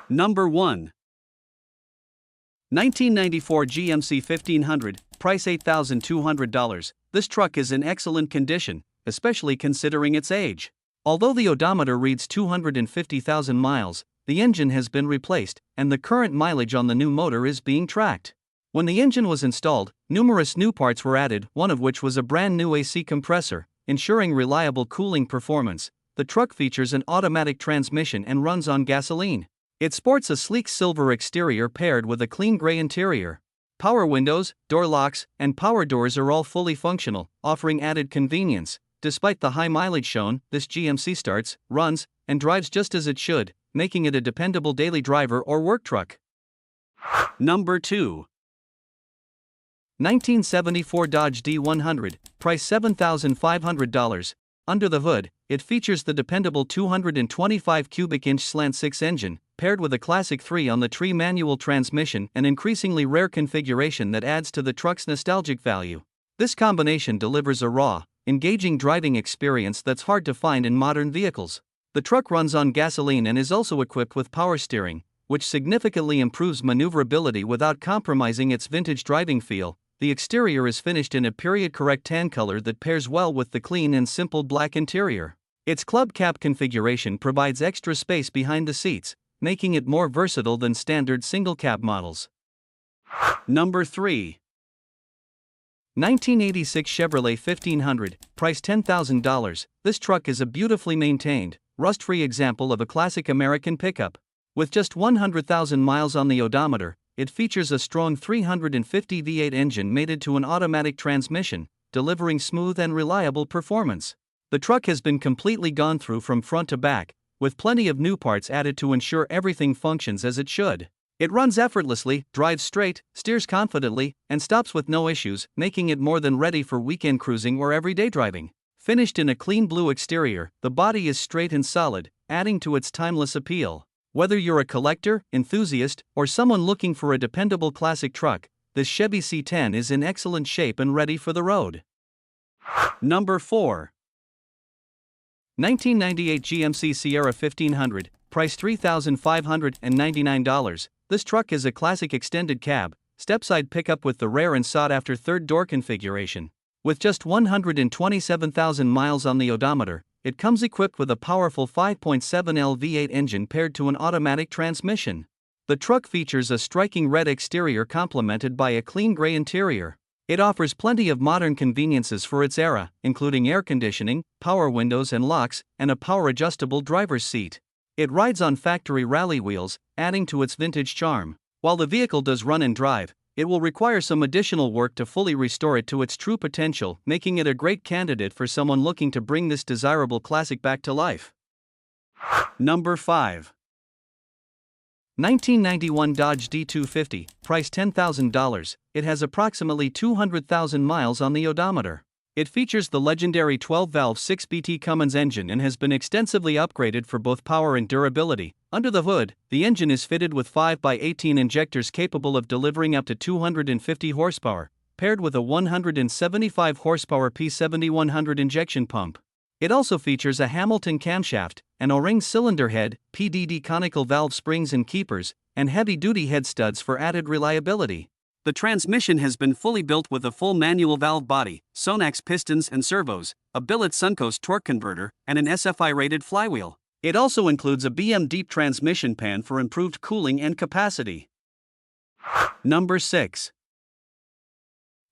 Number 1. 1994 GMC 1500, price $8,200. This truck is in excellent condition, especially considering its age. Although the odometer reads 250,000 miles, the engine has been replaced, and the current mileage on the new motor is being tracked. When the engine was installed, numerous new parts were added, one of which was a brand new AC compressor, ensuring reliable cooling performance. The truck features an automatic transmission and runs on gasoline. It sports a sleek silver exterior paired with a clean gray interior. Power windows, door locks, and power doors are all fully functional, offering added convenience. Despite the high mileage shown, this GMC starts, runs, and drives just as it should, making it a dependable daily driver or work truck. Number 2. 1974 Dodge D100, price $7,500. Under the hood, it features the dependable 225 cubic inch slant 6 engine, paired with a classic 3-on-the-tree manual transmission, an increasingly rare configuration that adds to the truck's nostalgic value. This combination delivers a raw, engaging driving experience that's hard to find in modern vehicles. The truck runs on gasoline and is also equipped with power steering, which significantly improves maneuverability without compromising its vintage driving feel. The exterior is finished in a period-correct tan color that pairs well with the clean and simple black interior. Its club cab configuration provides extra space behind the seats, making it more versatile than standard single-cab models. Number 3. 1986 Chevrolet 1500, price $10,000. This truck is a beautifully maintained, rust-free example of a classic American pickup. With just 100,000 miles on the odometer, it features a strong 350 V8 engine mated to an automatic transmission, delivering smooth and reliable performance. The truck has been completely gone through from front to back, with plenty of new parts added to ensure everything functions as it should. It runs effortlessly, drives straight, steers confidently, and stops with no issues, making it more than ready for weekend cruising or everyday driving. Finished in a clean blue exterior, the body is straight and solid, adding to its timeless appeal. Whether you're a collector, enthusiast, or someone looking for a dependable classic truck, this Chevy C10 is in excellent shape and ready for the road. Number 4. 1998 GMC Sierra 1500, price $3,599. This truck is a classic extended cab, stepside pickup with the rare and sought-after third door configuration. With just 127,000 miles on the odometer, it comes equipped with a powerful 5.7L V8 engine paired to an automatic transmission. The truck features a striking red exterior complemented by a clean gray interior. It offers plenty of modern conveniences for its era, including air conditioning, power windows and locks, and a power-adjustable driver's seat. It rides on factory rally wheels, adding to its vintage charm. While the vehicle does run and drive, it will require some additional work to fully restore it to its true potential, making it a great candidate for someone looking to bring this desirable classic back to life. Number 5. 1991 Dodge D250, price $10,000. It has approximately 200,000 miles on the odometer. It features the legendary 12-valve 6BT Cummins engine and has been extensively upgraded for both power and durability. Under the hood, the engine is fitted with 5x18 injectors capable of delivering up to 250 horsepower, paired with a 175 horsepower P7100 injection pump. It also features a Hamilton camshaft, an O-ring cylinder head, PDD conical valve springs and keepers, and heavy-duty head studs for added reliability. The transmission has been fully built with a full manual valve body, Sonax pistons and servos, a billet Suncoast torque converter, and an SFI-rated flywheel. It also includes a BM deep transmission pan for improved cooling and capacity. Number 6.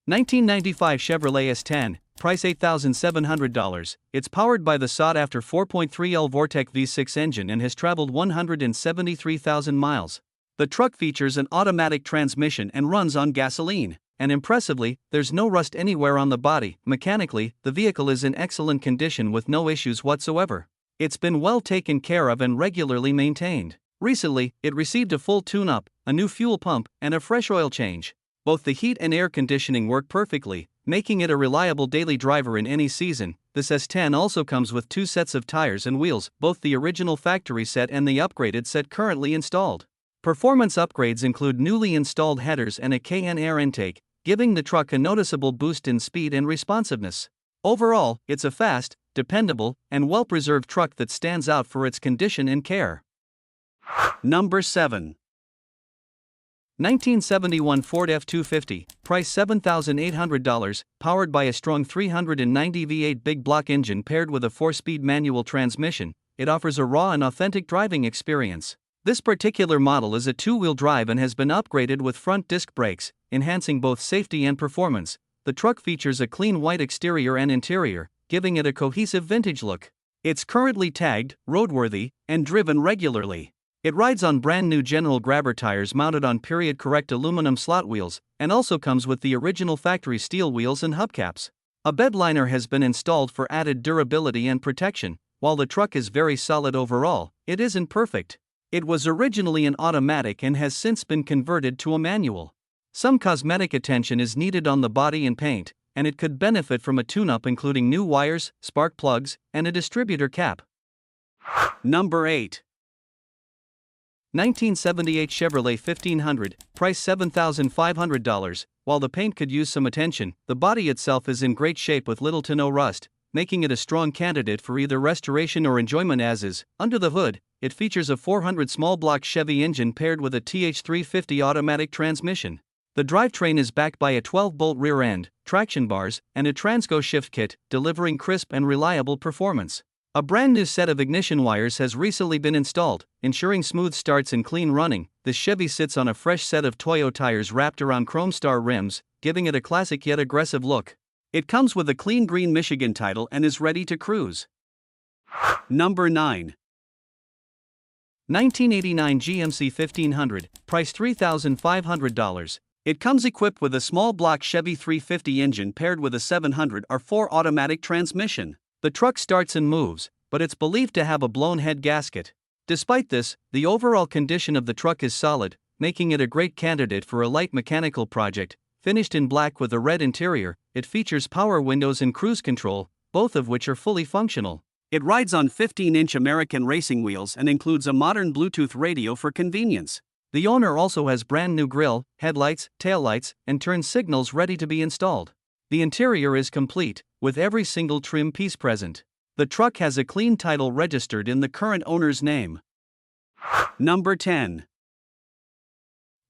1995 Chevrolet S10, price $8,700. It's powered by the sought-after 4.3L Vortec V6 engine and has traveled 173,000 miles. The truck features an automatic transmission and runs on gasoline. And impressively, there's no rust anywhere on the body. Mechanically, the vehicle is in excellent condition with no issues whatsoever. It's been well taken care of and regularly maintained. Recently, it received a full tune-up, a new fuel pump, and a fresh oil change. Both the heat and air conditioning work perfectly, making it a reliable daily driver in any season. This S10 also comes with 2 sets of tires and wheels, both the original factory set and the upgraded set currently installed. Performance upgrades include newly installed headers and a KN air intake, giving the truck a noticeable boost in speed and responsiveness. Overall, it's a fast, dependable, and well-preserved truck that stands out for its condition and care. Number 7. 1971 Ford F250, price $7,800, powered by a strong 390 V8 big block engine paired with a 4-speed manual transmission. It offers a raw and authentic driving experience. This particular model is a 2-wheel drive and has been upgraded with front disc brakes, enhancing both safety and performance. The truck features a clean white exterior and interior, giving it a cohesive vintage look. It's currently tagged, roadworthy, and driven regularly. It rides on brand new General Grabber tires mounted on period-correct aluminum slot wheels, and also comes with the original factory steel wheels and hubcaps. A bed liner has been installed for added durability and protection. While the truck is very solid overall, it isn't perfect. It was originally an automatic and has since been converted to a manual. Some cosmetic attention is needed on the body and paint, and it could benefit from a tune-up including new wires, spark plugs, and a distributor cap. Number 8. 1978 Chevrolet 1500, price $7,500. While the paint could use some attention, the body itself is in great shape with little to no rust, making it a strong candidate for either restoration or enjoyment as is. Under the hood, it features a 400 small block Chevy engine paired with a TH350 automatic transmission. The drivetrain is backed by a 12-bolt rear end, traction bars, and a Transco shift kit, delivering crisp and reliable performance. A brand new set of ignition wires has recently been installed, ensuring smooth starts and clean running. This Chevy sits on a fresh set of Toyo tires wrapped around Chrome Star rims, giving it a classic yet aggressive look. It comes with a clean green Michigan title and is ready to cruise. Number 9. 1989 GMC 1500, price $3,500. It comes equipped with a small block Chevy 350 engine paired with a 700R4 automatic transmission. The truck starts and moves, but it's believed to have a blown head gasket. Despite this, the overall condition of the truck is solid, making it a great candidate for a light mechanical project. Finished in black with a red interior, it features power windows and cruise control, both of which are fully functional. It rides on 15-inch American racing wheels and includes a modern Bluetooth radio for convenience. The owner also has brand new grille, headlights, taillights, and turn signals ready to be installed. The interior is complete, with every single trim piece present. The truck has a clean title registered in the current owner's name. Number 10.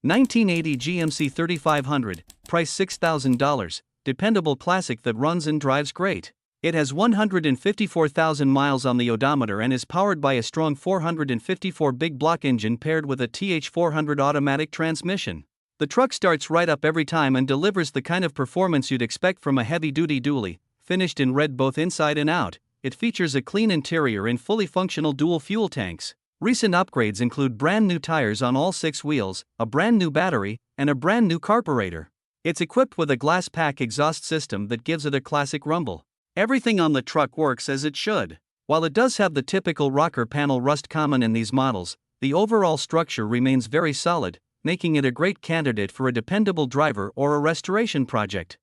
1980 GMC 3500, price $6,000, dependable classic that runs and drives great. It has 154,000 miles on the odometer and is powered by a strong 454 big block engine paired with a TH400 automatic transmission. The truck starts right up every time and delivers the kind of performance you'd expect from a heavy-duty dually. Finished in red both inside and out, it features a clean interior and fully functional dual fuel tanks. Recent upgrades include brand new tires on all 6 wheels, a brand new battery, and a brand new carburetor. It's equipped with a glass pack exhaust system that gives it a classic rumble. Everything on the truck works as it should. While it does have the typical rocker panel rust common in these models, the overall structure remains very solid, making it a great candidate for a dependable driver or a restoration project.